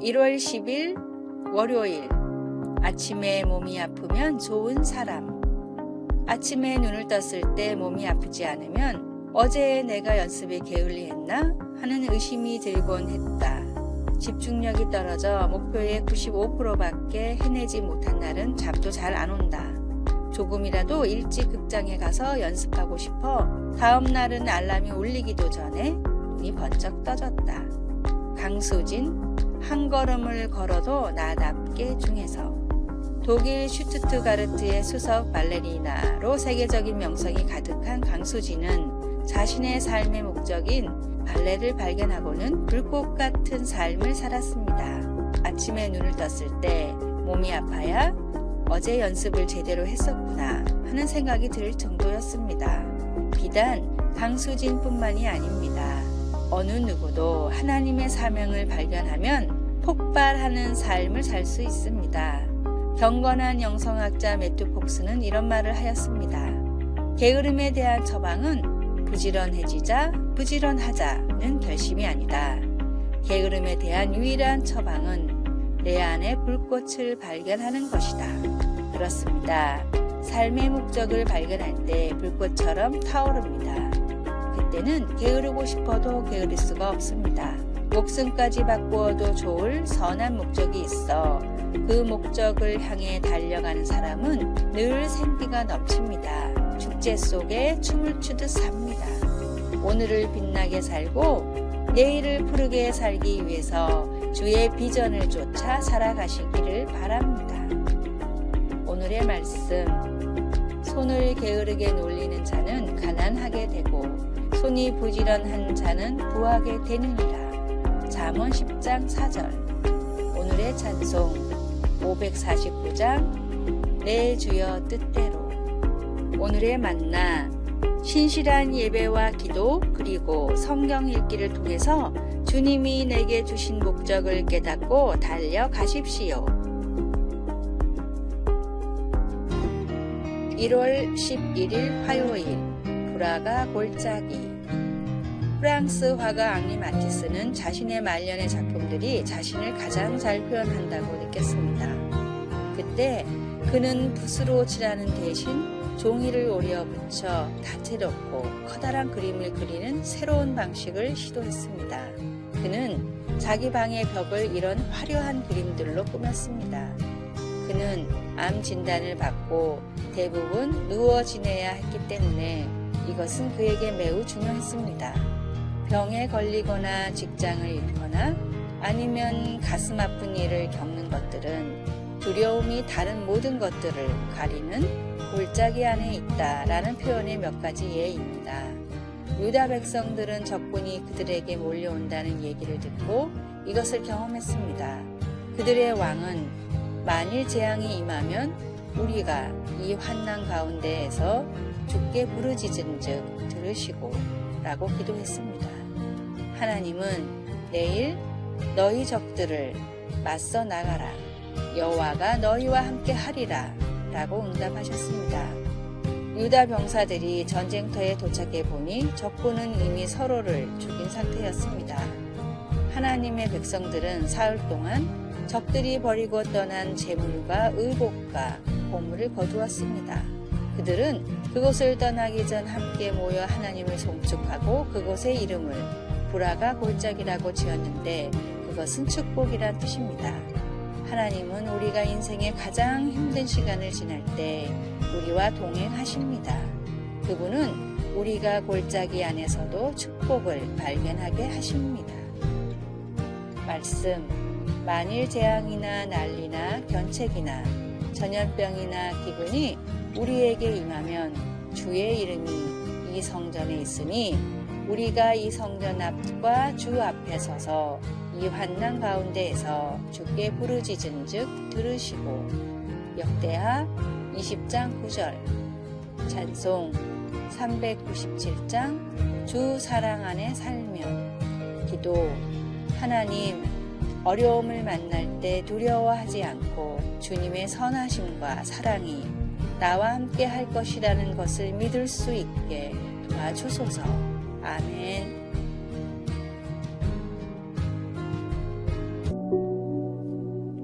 1월 10일 월요일. 아침에 몸이 아프면 좋은 사람. 아침에 눈을 떴을 때 몸이 아프지 않으면 어제 내가 연습에 게을리했나 하는 의심이 들곤 했다. 집중력이 떨어져 목표의 95%밖에 해내지 못한 날은 잠도 잘 안 온다. 조금이라도 일찍 극장에 가서 연습하고 싶어 다음 날은 알람이 울리기도 전에 눈이 번쩍 떠졌다. 강수진, 한 걸음을 걸어도 나답게 중에서. 독일 슈투트가르트의 수석 발레리나로 세계적인 명성이 가득한 강수진은 자신의 삶의 목적인 발레를 발견하고는 불꽃 같은 삶을 살았습니다. 아침에 눈을 떴을 때 몸이 아파야 어제 연습을 제대로 했었구나 하는 생각이 들 정도였습니다. 비단 강수진뿐만이 아닙니다. 어느 누구도 하나님의 사명을 발견하면 폭발하는 삶을 살 수 있습니다. 경건한 영성학자 매튜 폭스는 이런 말을 하였습니다. 게으름에 대한 처방은 부지런해지자, 부지런하자는 결심이 아니다. 게으름에 대한 유일한 처방은 내 안의 불꽃을 발견하는 것이다. 그렇습니다. 삶의 목적을 발견할 때 불꽃처럼 타오릅니다. 그때는 게으르고 싶어도 게으를 수가 없습니다. 목숨까지 바꾸어도 좋을 선한 목적이 있어 그 목적을 향해 달려가는 사람은 늘 생기가 넘칩니다. 축제 속에 춤을 추듯 삽니다. 오늘을 빛나게 살고 내일을 푸르게 살기 위해서 주의 비전을 쫓아 살아가시기를 바랍니다. 오늘의 말씀. 손을 게으르게 놀리는 자는 가난하게 되고 손이 부지런한 자는 부하게 되느니라. 잠언 10장 4절. 오늘의 찬송 549장 내 주여 뜻대로. 오늘의 만나. 신실한 예배와 기도 그리고 성경 읽기를 통해서 주님이 내게 주신 목적을 깨닫고 달려가십시오. 1월 11일 화요일. 브라가 골짜기. 프랑스 화가 앙리 마티스는 자신의 말년의 작품들이 자신을 가장 잘 표현한다고 느꼈습니다. 그때 그는 붓으로 칠하는 대신 종이를 오려 붙여 다채롭고 커다란 그림을 그리는 새로운 방식을 시도했습니다. 그는 자기 방의 벽을 이런 화려한 그림들로 꾸몄습니다. 그는 암 진단을 받고 대부분 누워 지내야 했기 때문에 이것은 그에게 매우 중요했습니다. 병에 걸리거나 직장을 잃거나 아니면 가슴 아픈 일을 겪는 것들은 두려움이 다른 모든 것들을 가리는 골짜기 안에 있다라는 표현의 몇 가지 예입니다. 유다 백성들은 적군이 그들에게 몰려온다는 얘기를 듣고 이것을 경험했습니다. 그들의 왕은 만일 재앙이 임하면 우리가 이 환난 가운데에서 주께 부르짖은즉 들으시고 라고 기도했습니다. 하나님은 내일 너희 적들을 맞서 나가라. 여호와가 너희와 함께 하리라 라고 응답하셨습니다. 유다 병사들이 전쟁터에 도착해 보니 적군은 이미 서로를 죽인 상태였습니다. 하나님의 백성들은 사흘 동안 적들이 버리고 떠난 재물과 의복과 보물을 거두었습니다. 그들은 그곳을 떠나기 전 함께 모여 하나님을 송축하고 그곳의 이름을 브라가 골짜기라고 지었는데 그것은 축복이란 뜻입니다. 하나님은 우리가 인생의 가장 힘든 시간을 지날 때 우리와 동행하십니다. 그분은 우리가 골짜기 안에서도 축복을 발견하게 하십니다. 말씀. 만일 재앙이나 난리나 견책이나 전염병이나 기근이 우리에게 임하면 주의 이름이 이 성전에 있으니 우리가 이 성전 앞과 주 앞에 서서 이 환난 가운데에서 주께 부르짖은즉 들으시고. 역대하 20장 9절. 찬송 397장 주 사랑 안에 살면. 기도. 하나님, 어려움을 만날 때 두려워하지 않고 주님의 선하심과 사랑이 나와 함께 할 것이라는 것을 믿을 수 있게 도와주소서. 아멘.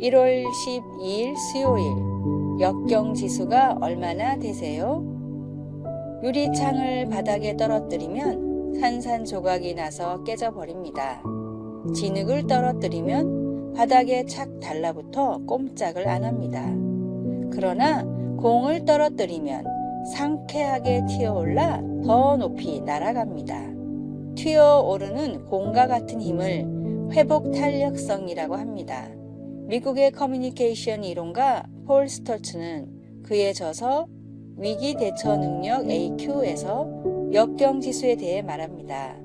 1월 12일 수요일 역경 지수가 얼마나 되세요? 유리창을 바닥에 떨어뜨리면 산산조각이 나서 깨져버립니다. 진흙을 떨어뜨리면 바닥에 착 달라붙어 꼼짝을 안 합니다. 그러나 공을 떨어뜨리면 상쾌하게 튀어올라 더 높이 날아갑니다. 튀어오르는 공과 같은 힘을 회복 탄력성이라고 합니다. 미국의 커뮤니케이션 이론가 폴 스톨츠는 그의 저서 위기 대처 능력 AQ에서 역경 지수에 대해 말합니다.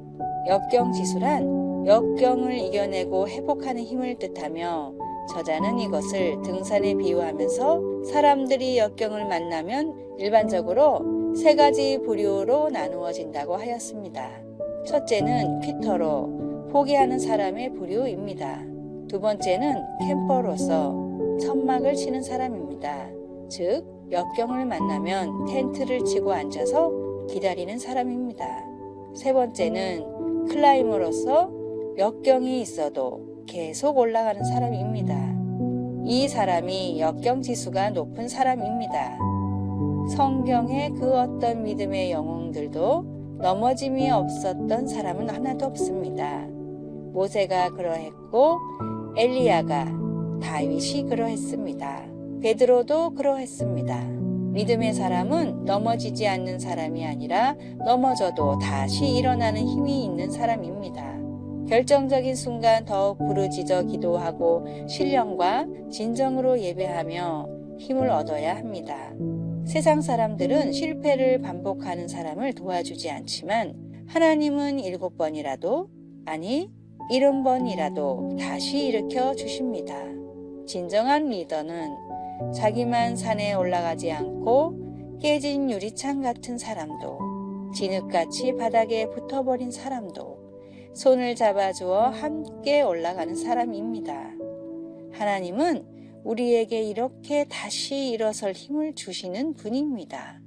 역경 지수란 역경을 이겨내고 회복하는 힘을 뜻하며 저자는 이것을 등산에 비유하면서 사람들이 역경을 만나면 일반적으로 세 가지 부류로 나누어진다고 하였습니다. 첫째는 퀴터로 포기하는 사람의 부류입니다. 두 번째는 캠퍼로서 천막을 치는 사람입니다. 즉, 역경을 만나면 텐트를 치고 앉아서 기다리는 사람입니다. 세 번째는 클라이머로서 역경이 있어도 계속 올라가는 사람입니다. 이 사람이 역경 지수가 높은 사람입니다. 성경의 그 어떤 믿음의 영웅들도 넘어짐이 없었던 사람은 하나도 없습니다. 모세가 그러했고 엘리야가, 다윗이 그러했습니다. 베드로도 그러했습니다. 믿음의 사람은 넘어지지 않는 사람이 아니라 넘어져도 다시 일어나는 힘이 있는 사람입니다. 결정적인 순간 더욱 부르짖어 기도하고 신령과 진정으로 예배하며 힘을 얻어야 합니다. 세상 사람들은 실패를 반복하는 사람을 도와주지 않지만 하나님은 7번이라도, 아니 70번이라도 다시 일으켜 주십니다. 진정한 리더는 자기만 산에 올라가지 않고 깨진 유리창 같은 사람도, 진흙같이 바닥에 붙어버린 사람도 손을 잡아주어 함께 올라가는 사람입니다. 하나님은 우리에게 이렇게 다시 일어설 힘을 주시는 분입니다.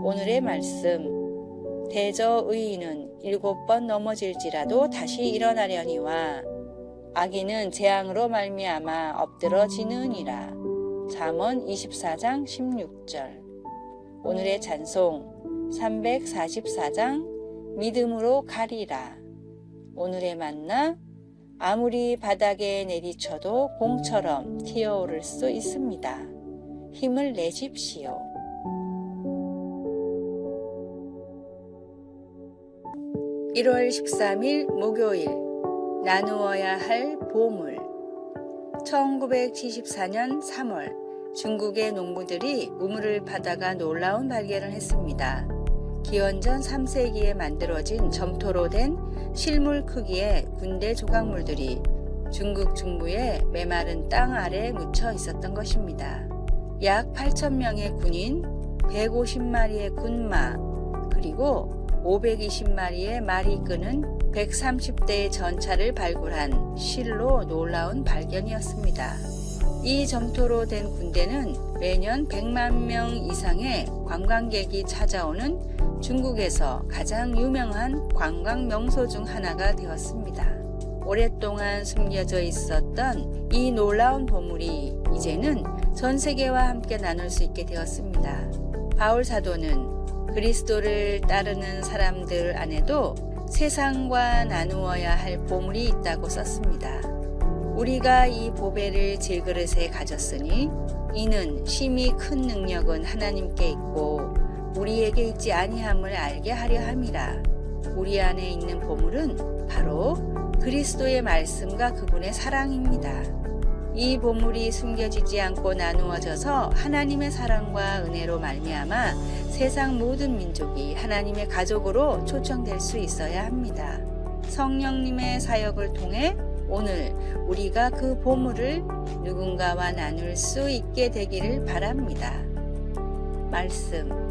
오늘의 말씀, 대저 의인은 7번 넘어질지라도 다시 일어나려니와 악인은 재앙으로 말미암아 엎드러지느니라. 잠언 24장 16절. 오늘의 찬송 344장 믿음으로 가리라. 오늘의 만나, 아무리 바닥에 내리쳐도 공처럼 튀어오를 수 있습니다. 힘을 내십시오. (1월 13일) 목요일, 나누어야 할 보물. 1974년 3월 중국의 농부들이 우물을 파다가 놀라운 발견을 했습니다. 기원전 3세기에 만들어진 점토로 된 실물 크기의 군대 조각물들이 중국 중부의 메마른 땅 아래에 묻혀 있었던 것입니다. 약 8,000명의 군인, 150마리의 군마, 그리고 520마리의 말이 끄는 130대의 전차를 발굴한 실로 놀라운 발견이었습니다. 이 점토로 된 군대는 매년 100만 명 이상의 관광객이 찾아오는 중국에서 가장 유명한 관광 명소 중 하나가 되었습니다. 오랫동안 숨겨져 있었던 이 놀라운 보물이 이제는 전 세계와 함께 나눌 수 있게 되었습니다. 바울 사도는 그리스도를 따르는 사람들 안에도 세상과 나누어야 할 보물이 있다고 썼습니다. 우리가 이 보배를 질그릇에 가졌으니 이는 심히 큰 능력은 하나님께 있고 우리에게 있지 아니함을 알게 하려 함이라. 우리 안에 있는 보물은 바로 그리스도의 말씀과 그분의 사랑입니다. 이 보물이 숨겨지지 않고 나누어져서 하나님의 사랑과 은혜로 말미암아 세상 모든 민족이 하나님의 가족으로 초청될 수 있어야 합니다. 성령님의 사역을 통해 오늘 우리가 그 보물을 누군가와 나눌 수 있게 되기를 바랍니다. 말씀,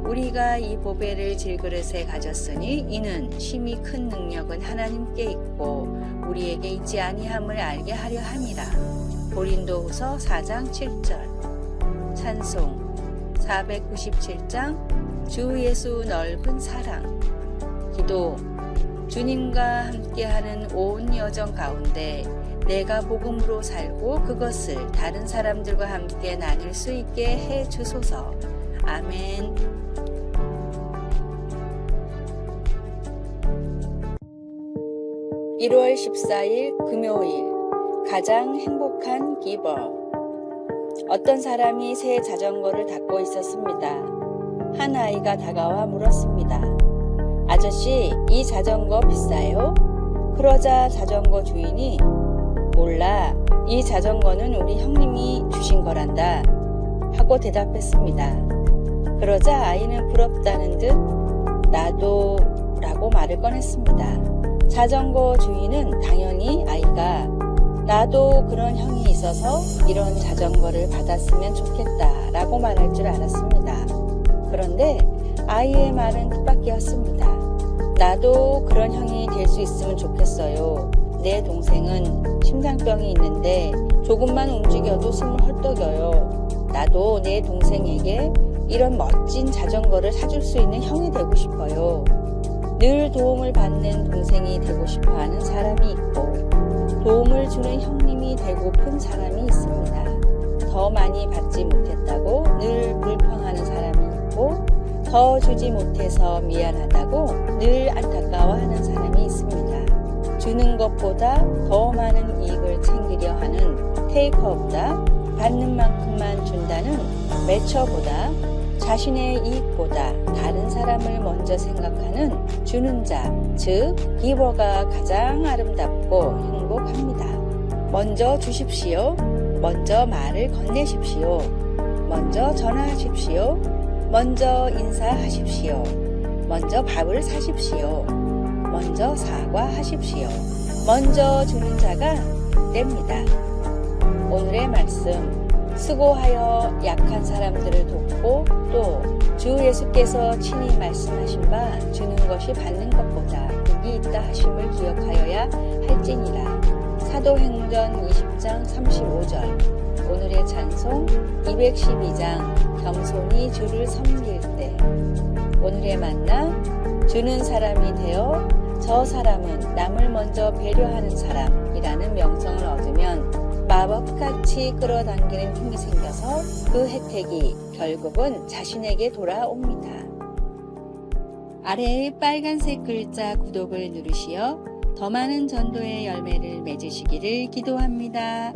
우리가 이 보배를 질그릇에 가졌으니 이는 심히 큰 능력은 하나님께 있고 우리에게 있지 아니함을 알게 하려 함이라. 고린도후서 4장 7절. 찬송 497장 주 예수 넓은 사랑. 기도, 주님과 함께하는 온 여정 가운데 내가 복음으로 살고 그것을 다른 사람들과 함께 나눌 수 있게 해 주소서. 아멘. (1월 14일) 금요일 가장 행복한 기버. 어떤 사람이 새 자전거를 닦고 있었습니다. 한 아이가 다가와 물었습니다. 아저씨, 이 자전거 비싸요? 그러자 자전거 주인이 몰라, 이 자전거는 우리 형님이 주신 거란다 하고 대답했습니다. 그러자 아이는 부럽다는 듯 나도 라고 말을 꺼냈습니다. 자전거 주인은 당연히 아이가 나도 그런 형이 있어서 이런 자전거를 받았으면 좋겠다 라고 말할 줄 알았습니다. 그런데 아이의 말은 뜻밖이었습니다. 나도 그런 형이 될 수 있으면 좋겠어요. 내 동생은 심장병이 있는데 조금만 움직여도 숨을 헐떡여요. 나도 내 동생에게 이런 멋진 자전거를 사줄 수 있는 형이 되고 싶어요. 늘 도움을 받는 동생이 되고 싶어하는 사람이 있고 도움을 주는 형님이 되고픈 사람이 있습니다. 더 많이 받지 못했다고 늘 불평하는 사람이 있고 더 주지 못해서 미안하다고 늘 안타까워하는 사람이 있습니다. 주는 것보다 더 많은 이익을 챙기려 하는 테이커보다 받는 만큼만 준다는 매처보다 자신의 이익보다 다른 사람을 먼저 생각하는 주는 자, 즉 기버가 가장 아름답고 행복합니다. 먼저 주십시오. 먼저 말을 건네십시오. 먼저 전화하십시오. 먼저 인사하십시오. 먼저 밥을 사십시오. 먼저 사과하십시오. 먼저 주는 자가 됩니다. 오늘의 말씀, 수고하여 약한 사람들을 돕고 또 주 예수께서 친히 말씀하신 바 주는 것이 받는 것보다 복이 있다 하심을 기억하여야 할지니라. 사도행전 20장 35절. 오늘의 찬송 212장 겸손히 주를 섬길 때. 오늘의 만남, 주는 사람이 되어 저 사람은 남을 먼저 배려하는 사람이라는 명성을 얻으면 마법같이 끌어당기는 힘이 생겨서 그 혜택이 결국은 자신에게 돌아옵니다. 아래의 빨간색 글자 구독을 누르시어 더 많은 전도의 열매를 맺으시기를 기도합니다.